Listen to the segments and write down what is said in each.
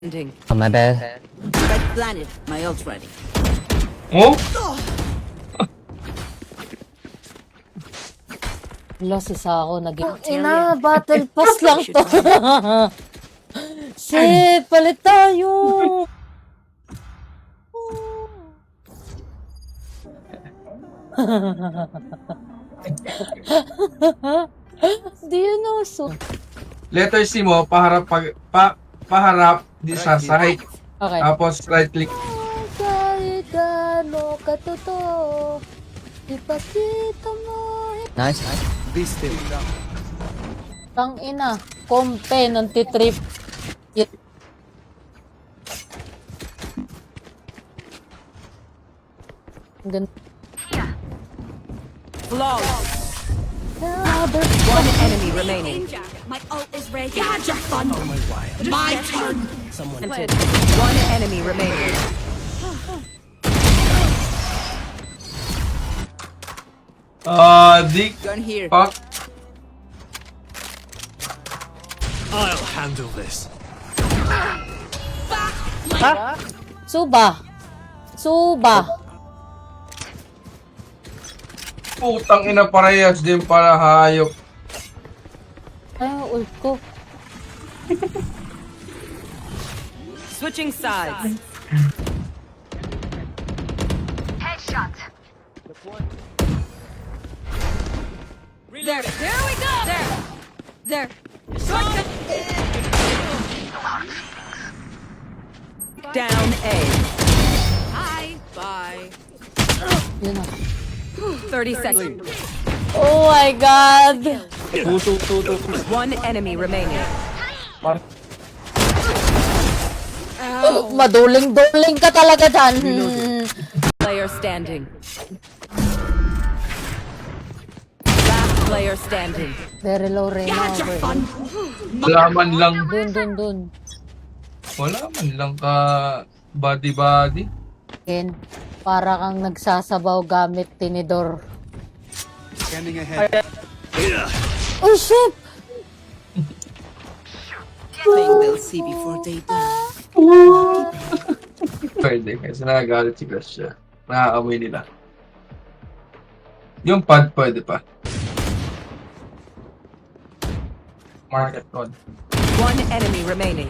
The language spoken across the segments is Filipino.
Oh, my bad. Red planet, my ult ready. Oh? Losses ako naging ina, battle pass lang to. Shit, palit tayo. Do you know so? Letter C mo, paharap di sa side. Okay. Tapos right click. Kahit gaano katotoo, ipakita mo. Nice. Tang ina, kompe ng titrip. Ganda. Flawless. Another One enemy remaining. My ult is ready. Gadget fun. My turn. Someone did. One enemy remaining. Di Gun here. fuck. I'll handle this. Suba. Suba. Putang ina, parehas din para hayop. Ay, ult ko. Switching sides. There. There we go. There. Shortcut. Down A. Hi. Bye. Yun na. 30 seconds. Oh my God. One enemy remaining. Maduling-duling ka talaga dyan. Player standing. Last player standing. Very low Reyna. Wala man lang. Dun. Wala man lang ka body. Ken, para kang nagsasabaw gamit tinidor. Scanning ahead. Oh shit! Thing they'll see before they die. Pwede, kasi nagagalit si Gracia. Nakakamoy nila. Yung pad pwede pa. Market code. One enemy remaining.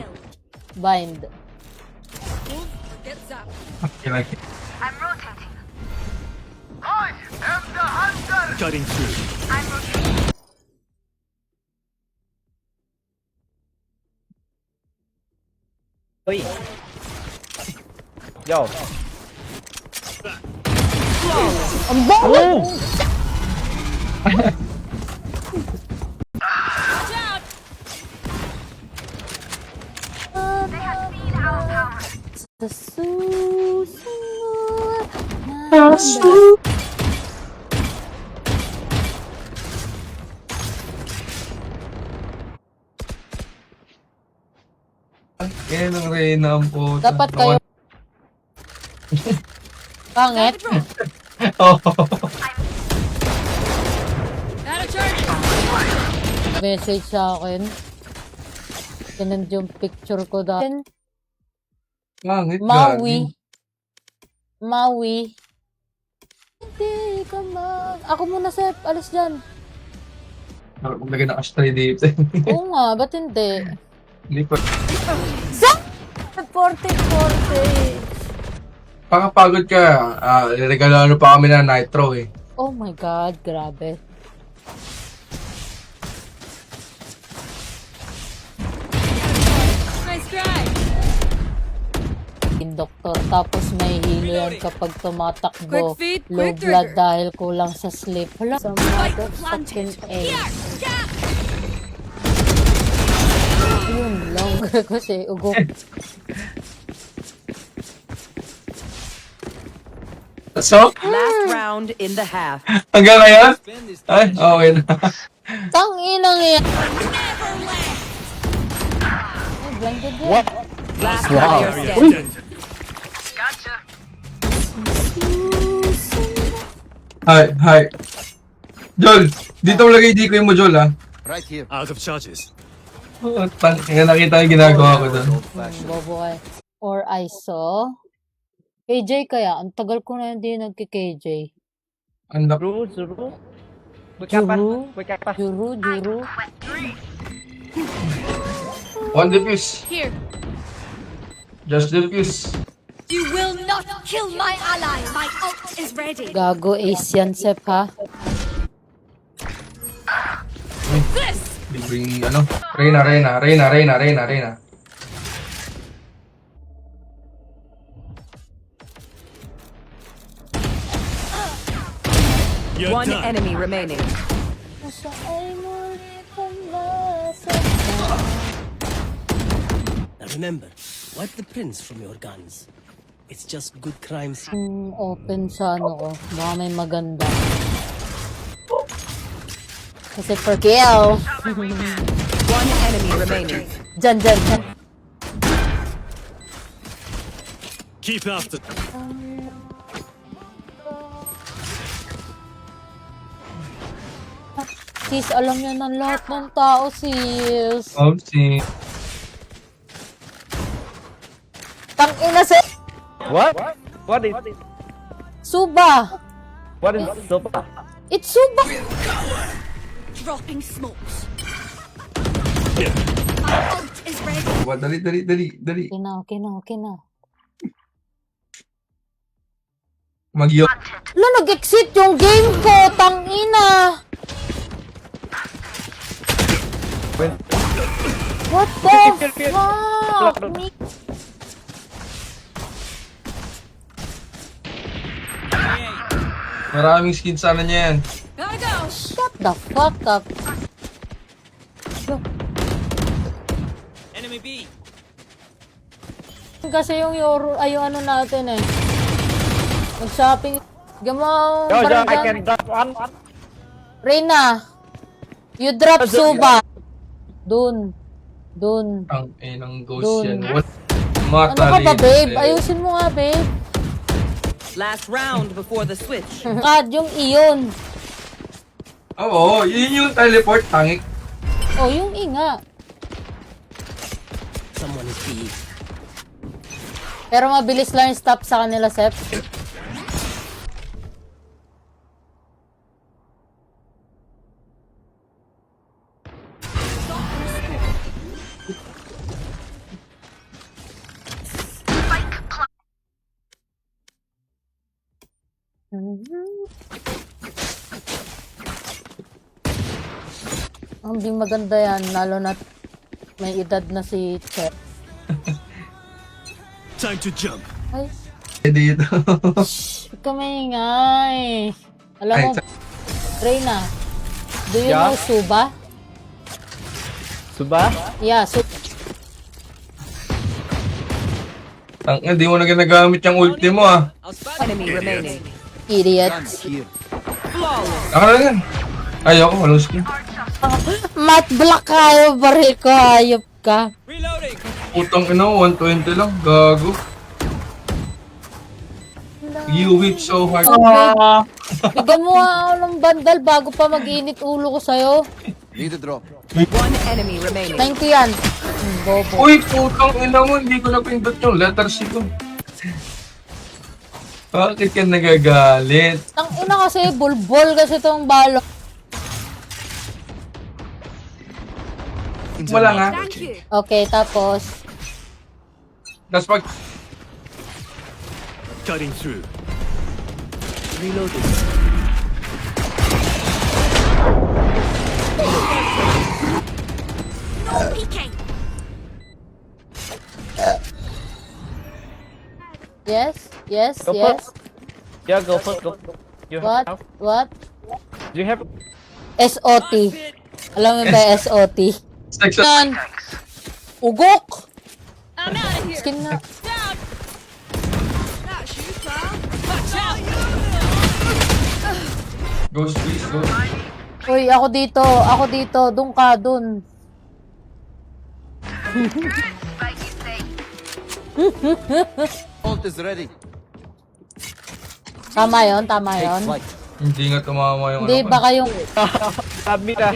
Bind. Kilaki. Cutting through. Yo. Ang bawal! Sa susunod na Yan ang Reyna ang puta. dapat kayo pangit. Oo. Message sa akin. Kinand yung picture ko dahil. Pangit, Maui. Hindi ka Ako muna, Sep. Alis dyan. Lagay ng ashtray dito. Oo nga, ba't hindi? Hindi pa. 40. Pakapagod ka. Regalo pa kami na nitro eh. Oh my God, grabe. Nice try. Doktor, tapos may hilo yan kapag tumatakbo. Quick feet, Low quick blood trigger. dahil kulang sa sleep. Hala, sa motherfucking A. Yun lang kasi ugok. So, Last round in the half. hanggang ngayon? Ay, okay na. Tang inang yan. Ay, blinded yan. Last player standing. Hi. Jol, dito mo lagay di ko mo, Jol, ha? Right here. Out of charges. Kaya nakita yung ginagawa ko doon. Bobo kay. Or I saw. KJ kaya? Ang tagal ko na hindi nagki-KJ. Ang lak. Juru? Juru? One defuse. Here. Just defuse. You will not kill my ally. My ult is ready. Gago ace yan, Sep, ha? This. Libreng ano. Reyna. You're One done. enemy remaining. Now remember, wipe the prints from your guns. It's just good crimes. Open sa ano ko. Baka may maganda. Kasi for kill. One enemy remaining. Dyan. Keep after. Sis, alam niya ng lahat ng tao, sis. Oopsie. Tangina sa... What? What is Suba! sopa? It's Suba! Dropping smokes. Here. My ult is ready. Dali. Okay na. Mag-yo. Wala, nag-exit yung game ko! Tangina! What the fuck? Maraming skin sana niya yan. Gotta go. Shut the fuck up. Enemy B. Kasi yung Euro, ay yung ano natin eh. Mag-shopping. Gamaw. Yo, I can drop one. Reyna. You drop Suba. Dun. Ang inang ghost Dun. yan. What? Ano ka ba, babe? Ayusin mo nga, babe. Last round before the switch. God, yung iyon. Oo, yun yung teleport, tangik. Oh, yung inga. Someone is B. Pero mabilis lang yung stop sa kanila, Sep. Hindi maganda yan, lalo na may edad na si Chef. Time to jump. Ay, Dito. huwag ka maingay. Alam mo, Ay, Reyna, do you Yeah? know Suba? Suba? Yeah, Hindi mo na ginagamit yung ulti mo ah. Enemy remaining. idiot. Flawless. Ako lang yan. Ayoko, walang skin. Matt Black kayo, baril ko, hayop ka. Putang ina, 120 lang. Gago. You whip so hard. Bigyan mo nga ako ng bandal bago pa mag-init ulo ko sa'yo. Need a drop. One enemy remaining. 90 yan. Bobo. Uy, putang ina mo. Hindi ko napindot yung letter C ko. Bakit ka nagagalit? Ang ina kasi, bulbol kasi itong balok. Wala nga. Thank you. Okay, tapos, Tapos pag... Cutting through. Reloading. No peeking. yes. Go first. Yeah, go first. Go. You What? have? What? Do you have? SOT. Alam mo ba SOT? Section. Yan. Ugok! I'm out of here. Skin na. Down. That's you, pal. Watch out. Ghost, please, go. Uy, ako dito. Doon ka, doon. Ult is ready. Tama yun. Hindi nga tumama yung Hindi, ano ko. baka yung... Sabi na.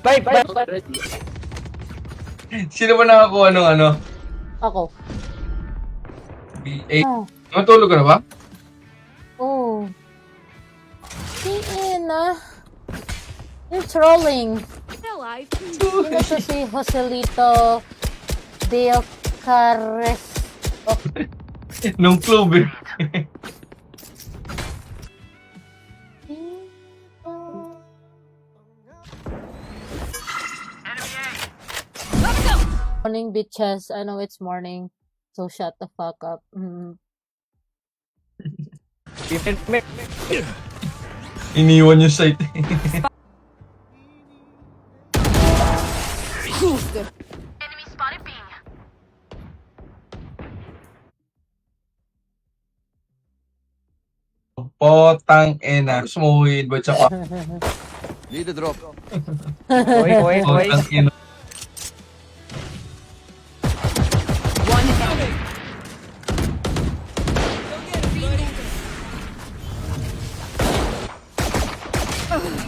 Bye. Sino ba nakakuha ng ano? Ako. B8. Oh. Matulog ka na ba? Oh. Ina. You're trolling. Sino to si Joselito Del Cares? Oh, Nung club eh. morning, bitches. I know it's morning. So shut the fuck up. Even me. Iniwan yung site. Potang ina. Gusto mo i-invite siya pa? Need a drop. Wait. Potang ina. One enemy.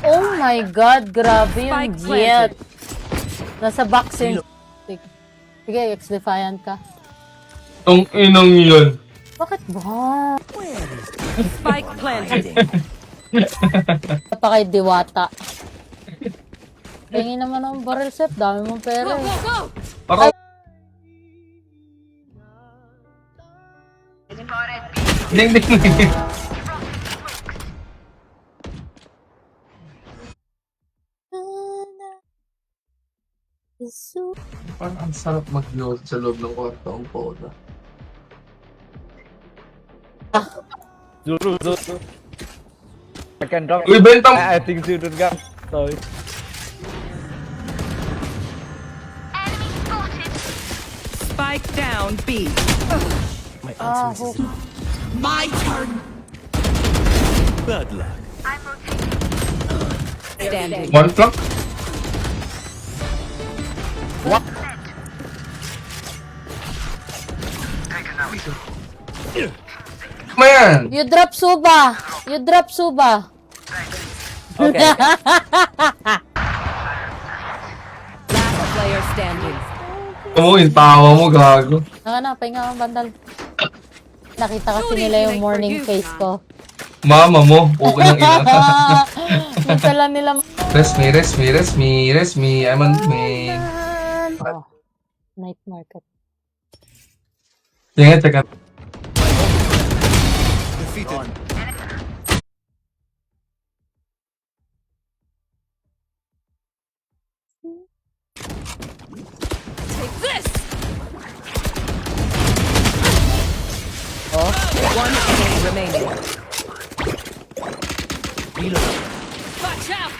Oh my god, grabe yung Spike jet. Nasa boxing. Sige, ex-defiant ka. Tong inang yun. Bakit ba? Spike planted. Pa kay Diwata. Tingin naman ng barrel set, dami mong pera eh. Para... Ding ding ding. Parang ang sarap mag-yod sa loob ng kwarto ang poda. Zuru. I can drop. Uy, bentang! I think Zuru got. Sorry. Spike down B. My Ah, ultimate is hook. My turn. bad luck. Standing. One flank? Man! You drop Suba! You drop Suba! Okay. Last player standing. Mo, yung tawa mo, gago. Na, pahinga kang bandal. Nakita kasi nila yung morning face ko. Mama mo, okay ng ina. Minsan lang nila Rest me, I'm on me. Oh, night market. Tingnan, teka. Defeated. Take this. Oh, One enemy remaining. Reload. Watch out.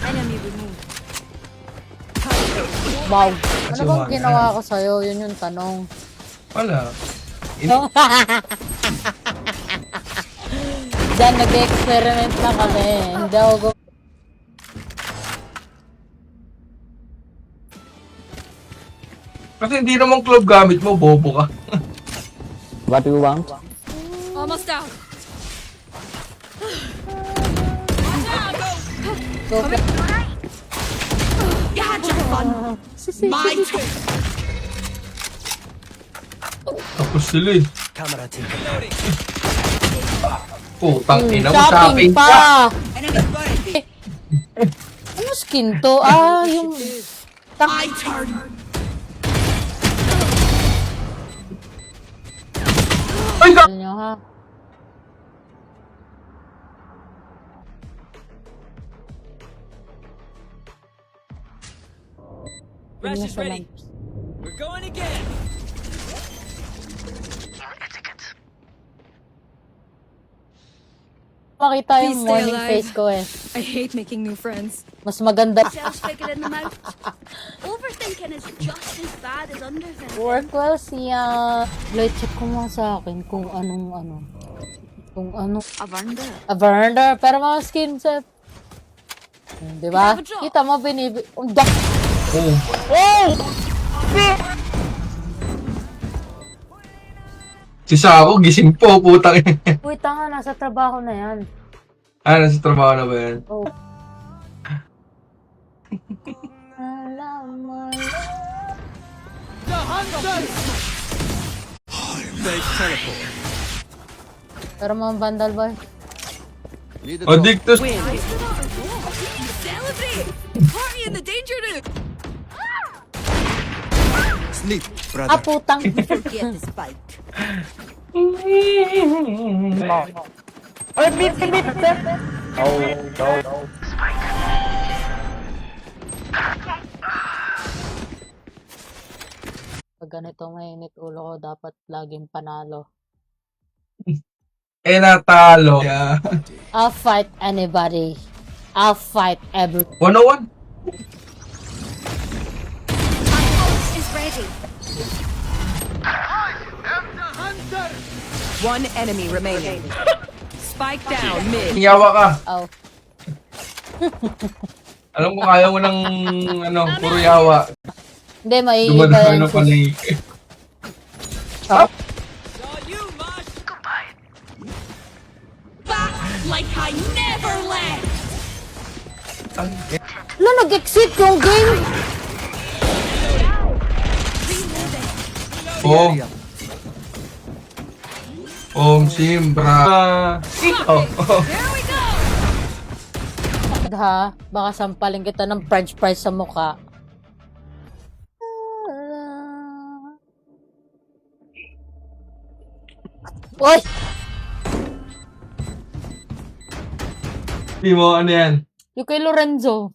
Enemy removed. wow. Ano bang ginawa ko sa'yo? Yun yung tanong. Wala. Diyan, nag-experiment na kami. Hindi ako Kasi hindi naman club gamit mo, bobo ka. What do you want? Almost out. go. You had your fun. My turn. Tapos sila eh. Camera team. Putang ina mo, Shopping shopping ka. pa! Ano skin to? Ah, yung... My turn. Ay, ka! Nyo, ha? Rush Yun is sa ready. lamps. We're going again. Makita Please yung stay morning alive. face ko eh. I hate making new friends. Mas maganda. Self figuring them out. Overthinking is just as bad as underthinking. Work well siya. Lloyd, check ko nga sa akin kung anong ano. Kung ano. Avanda. Avander. Pero mga skin set. Di ba? Have a drop. Kita mo binibi... Oh. Si Sako, gising po, putang ina. Uy, tanga. Nasa trabaho na yan. Ah, nasa trabaho na ba yan? Oh. Pero mga vandal boy. Need a drop. Addictus. Win. Celebrate! Party in the danger room! Sleep, Ah, brother. putang. Get the spike. Oy, beat, beat, beat. Oh, no. Pag ganito mainit ulo ko, dapat laging panalo. Natalo. Yeah. I'll fight anybody. I'll fight every... 101. My ult is ready. One enemy remaining. Spike down mid. Yawa ka. Oh. Alam ko kaya mo ng puro yawa. Hindi, maiiba Dumadaan yan. pa na Back like I never left! Ano, nag-exit yung game? Oh. Simbra. Oh. There we go! Ha? Baka sampalin kita ng french fries sa mukha. Uy! Di mo, ano yan? Yung kay Lorenzo.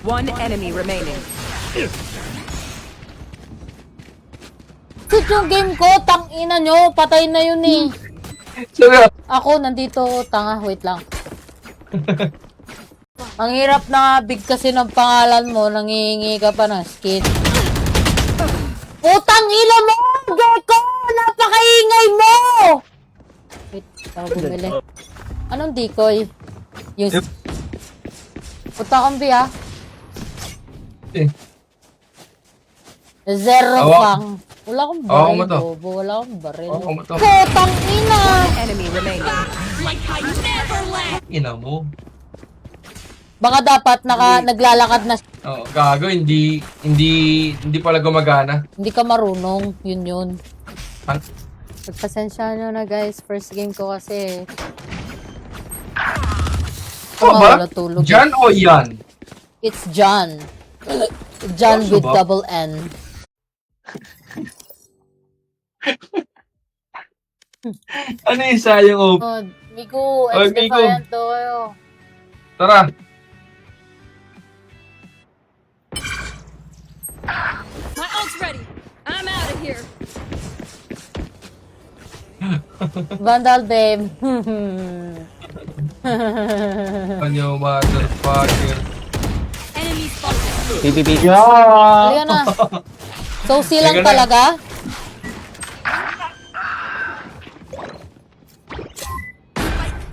One enemy remaining. Exit yung game ko, tang-ina nyo, patay na yun eh. Sorry. Ako, nandito, tanga, wait lang. Ang hirap na big kasi ng pangalan mo, nangihingi ka pa ng skin. Putang ina mo! Geko! Napakaingay mo! Wait, ako bumili. Anong decoy? Yung... Puta kang ah. Eh. Zero Hawak. pang. Wala akong Hawak baril, mo to. bobo. Wala akong baril. Hawak mo to. Putang ina! Enemy remaining. Like I never left! Ina mo. Baka dapat naglalakad na. Oh, gago, hindi pala gumagana. Hindi ka marunong. Yun. An- Pagpasensya nyo na guys. First game ko kasi. Ito ba? Wala tulog. Jan o yan? It's John. John Seryoso with ba? double N. Ano yung sayang op? Oh, Migo, Oy, ex-defiant daw kayo. Tara. My ult's ready! I'm out of here! Vandal babe. Kanyo, motherfucker. Enemy spotted! PPP. Halika na. So silang Halika na. talaga?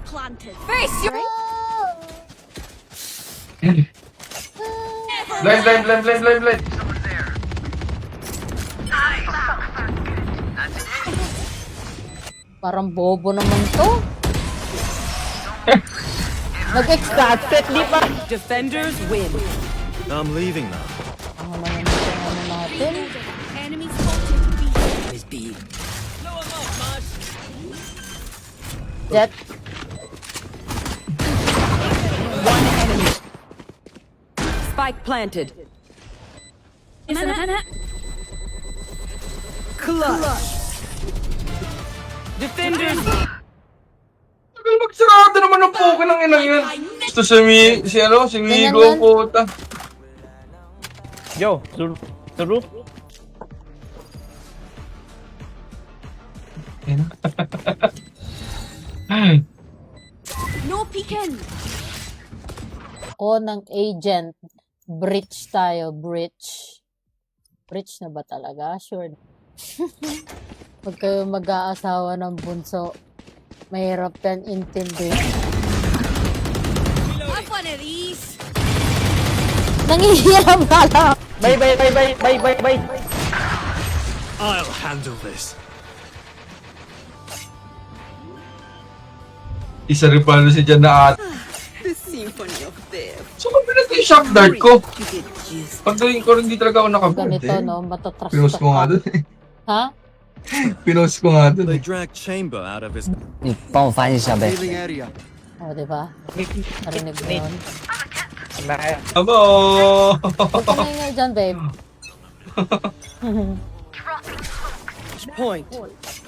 Planted. Face your... Blind. Parang bobo naman to. Nag-extracted, di ba? Defenders win. I'm leaving now. Ang naman yung ano natin. Enemy spotted. B. Is B. Jet. One enemy. Spike planted. Clutch. Defenders. Tagal magsarado naman ng poke ng inang yan. Gusto si Migo, Ganyan yan. puta. Yo, Zuru. No peeking! Ako ng agent. Breach tayo, breach. Breach na ba talaga? Sure. Pag kayo mag-aasawa ng bunso, mahirap yan intindi. Have one of these! Nangihiram na lang. Bye. I'll handle this. Isa rin pala si Jan na at. The symphony of death. So, ko pinatay yung shock dart ko. Pagdating ko rin, hindi talaga ako nakabord Ganito, eh. no? Matatrust Pinost ko nga dun eh. Ha? Pinost ko nga dun They eh. dragged Chamber out of his 你帮我翻一下呗。 healing area. O, diba? Narinig mo yun? Abo! Huwag ka maingay dyan, babe. Point.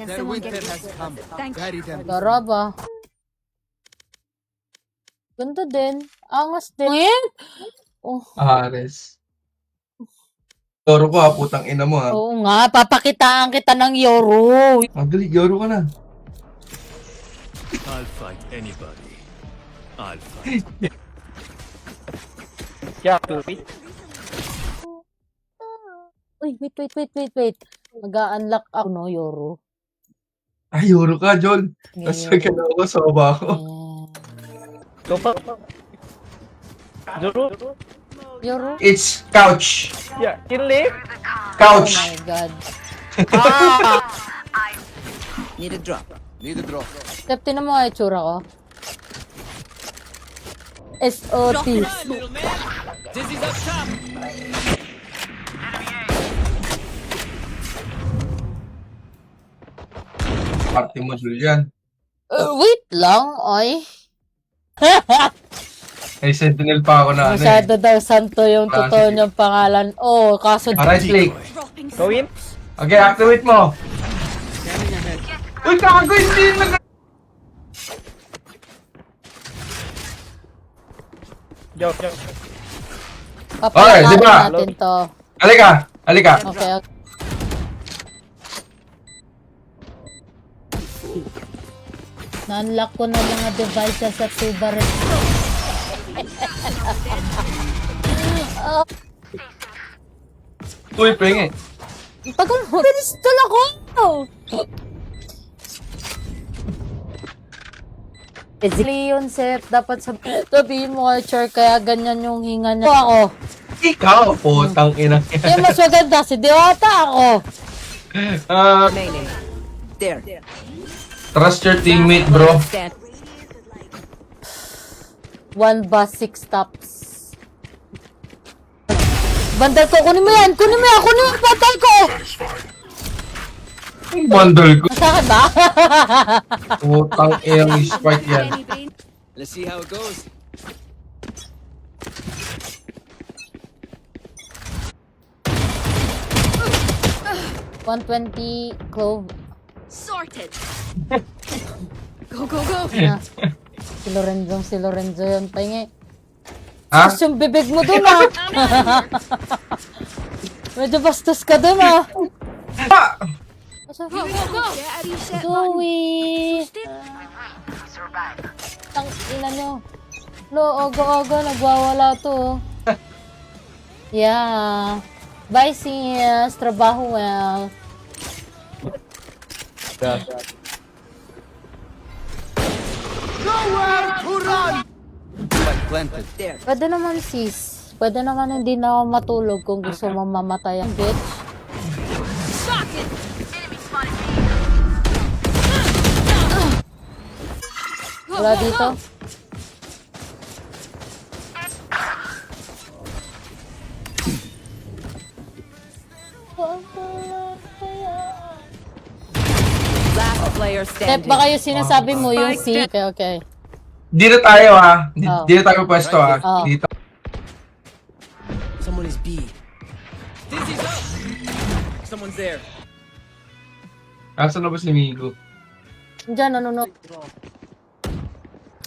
Their winter has come. Bury them. Garaba. Ganda din. Angas din. Ngayon? Oh, Ares. Yoro ko ha, putang ina mo ha. oo nga, papakitaan kita ng Yoro. Madali, Yoro ka na. I'll fight anybody. I'll fight. Yeah, wait. Uy, wait. Mag-a-unlock ako, no, Yoro. Ay, Yoro ka, Jol. Nasa gano'n ako, soba ako. Ayan. Go for Zoro. Yoro? It's couch. Yeah, kill it. Oh Couch. my God. Need a drop. Need a drop. Step, tinan mo nga yung tsura ko. SOT. Party mo, Julian. Wait lang, oy. May sentinel pa ako na ano eh. Masyado daw santo yung totoo niyang pangalan. Oh, kaso... Right click. Dropping Go in. Okay, activate mo. Uy, kago, hindi na. Yo. Papalakan Okay, diba? natin to. Halika. Okay, okay. Na-unlock ko na mga devices sa Tubaret. Uy, penge. Tagal mo. Pinistol ako! Leon set, dapat sabihin mo kay Char, kaya ganyan yung hinga niya. Ako. Ikaw, putang ina. Yung mas maganda, si Diwata ako. Remaining. There. Trust your teammate, bro. Stand. 1 bus, 6 stops. Bandal ko, kunin mo yan, patay ko! Ang bundle ko. Sa akin ba? Putang ina, spike yan. Benny Bean. Let's see how it goes. $120 clove. Sorted. Go, go, go. Na. Si Lorenzo yun. Pahingi. Ha? Tapos yung bibig mo dun ah. Medyo bastos ka dun ah. Ah! Go, go, go. Get a reset button. Zoe! Ang ina nyo. Lo, oga-oga, nagwawala to. Yeah. Bye, sis. Trabaho well. Spike planted. Pwede naman, sis. Pwede naman hindi na ako matulog kung gusto mo mamatay ang bitch. Wala dito. Last player Step, standing. baka yung sinasabi mo yung si... Okay, okay. Dito tayo ha. Oh. Dito tayo pwesto ha. Oh. Dito. Someone is B. Someone's there. Nasaan na ba si Migo? Diyan, ano.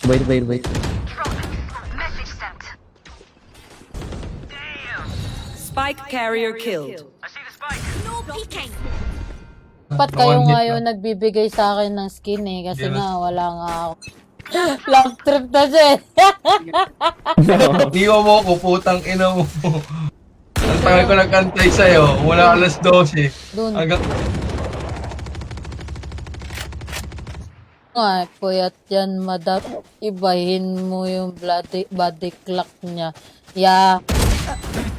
Wait. Spike carrier killed. No peeking. Dapat kayo nga yung nagbibigay sa akin ng skin eh. Kasi nga, wala nga ako. Long trip na siya eh. Iwan mo ko, putang ina mo. Ang tagal ko nagkantay sa'yo. Mula alas 12. Dun. Hanggang... Ay, puyat yan, madap. Ibahin mo yung body clock niya. Yeah.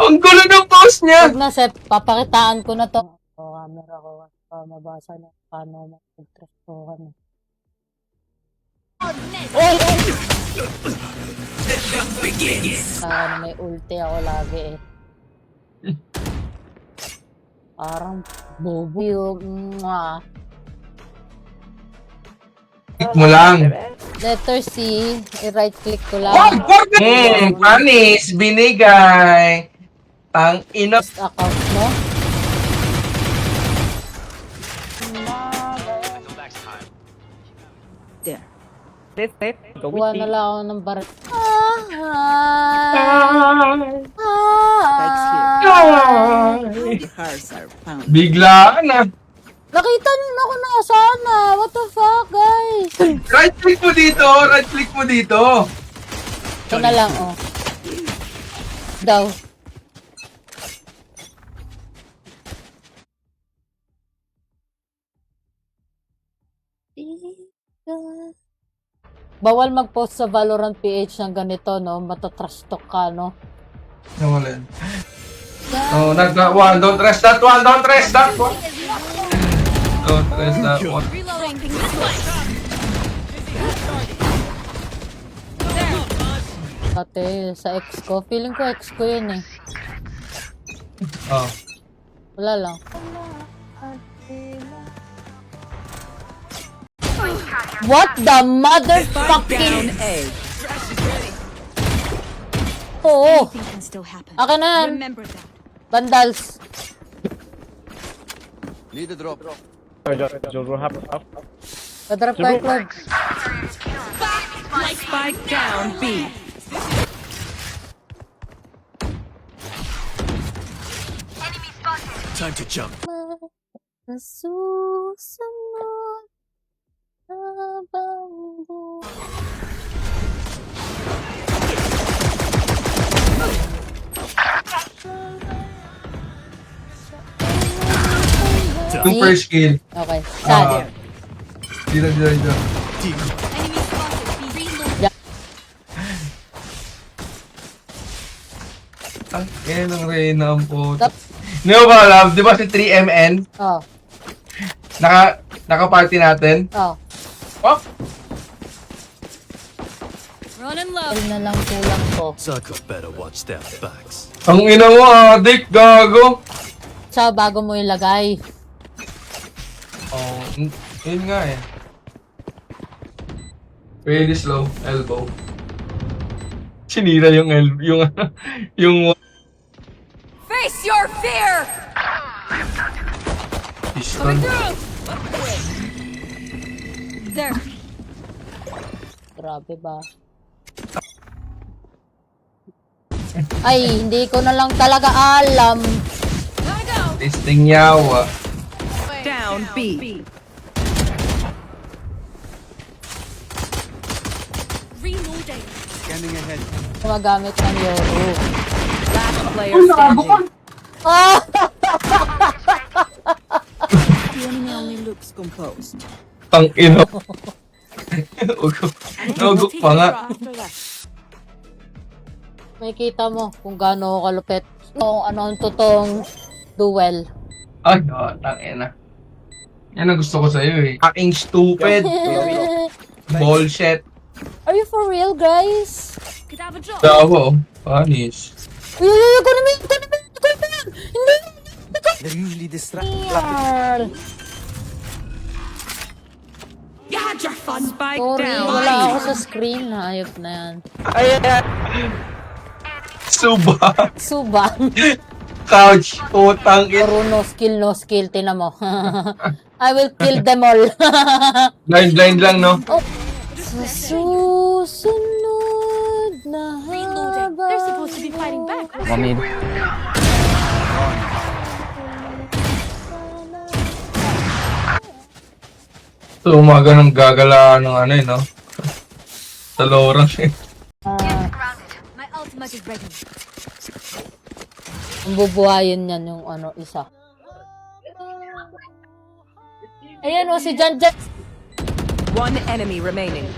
Ang gulo ng post niya! Huwag na, Sep. Papakitaan ko na to. Camera ko. Mabasa na paano mag-trust ko. May ulti ako lagi eh. Parang bobo yung Click mo lang. letter C, i-right click ko lang. Panis, binigay. Ang ino. Account mo. There. Let. Go Kuha with na me. lang ako ng bar. Spikes here. The hearts are pounding. Biglaan na. Nakita niyo na ako nakasana. What the fuck, guys? Right click mo dito. Right click mo dito. Ito na lang, oh. Daw. Bawal mag-post sa Valorant PH ng ganito, no? Matatrash talk ka, no? Nawalan. Oh, one. Don't rest that one. Don't rest that one. Don't rest that one. Reloading. Ate, sa ex ko. Feeling ko ex ko yun, eh. Oh. Wala lang. What the motherfucking... Down A. Oo. Anything can still happen. Akin na yan. Remember that. Vandals. Need a drop. Jojo, half. Padrap kayo, Claude. Spike down B. Time to jump. Nasusunod habang buhay. Yung first kill. Okay, sad. Dito. Enemy spotted. Reload. Ang ng Reyna ang puto. Tap. Di ba love? Di ba si 3MN? Oh, Naka-party natin? oh. Oh! Running low. Ayun na lang kulang ko. Zucker better watch their backs. Ang ina mo, adik, gago! Sa bago mo ilagay. Oh, yun nga eh. Really slow, elbow. Sinira yung yung Face your fear! piston. There. Grabe ba? Ay, hindi ko na lang talaga alam. Testing yawa. Down B. Reloading. Scanning ahead. Gumagamit ng Yoru. Last player standing. Ah! The enemy only looks composed. Ang ino. Nagugok pa nga. May kita mo kung gaano ako kalupit. Kung ano ang totoong duel. Ay, tangina. Yan ang gusto ko sa'yo eh. Fucking stupid. Bullshit. Are you for real, guys? Could have a drop. Dawa, panis. Uy, kunin mo yun! Hindi! They're usually distracted. Yarr! You had your fun. Spike Sorry, down. wala ako sa screen. Hayop na yan. Suba. Suba. Couch. Putang ina. Puro no skill. Tinan mo. I will kill them all. Blind lang, no? Sa susunod na Reloading. They're supposed to be fighting back. One mid. So, umaga ng gagala ng ano eh, no? Sa lorang eh. My ultimate is ready. Ang bubuhayin yan yung ano, isa. Ayan o, si Jan. One enemy remaining.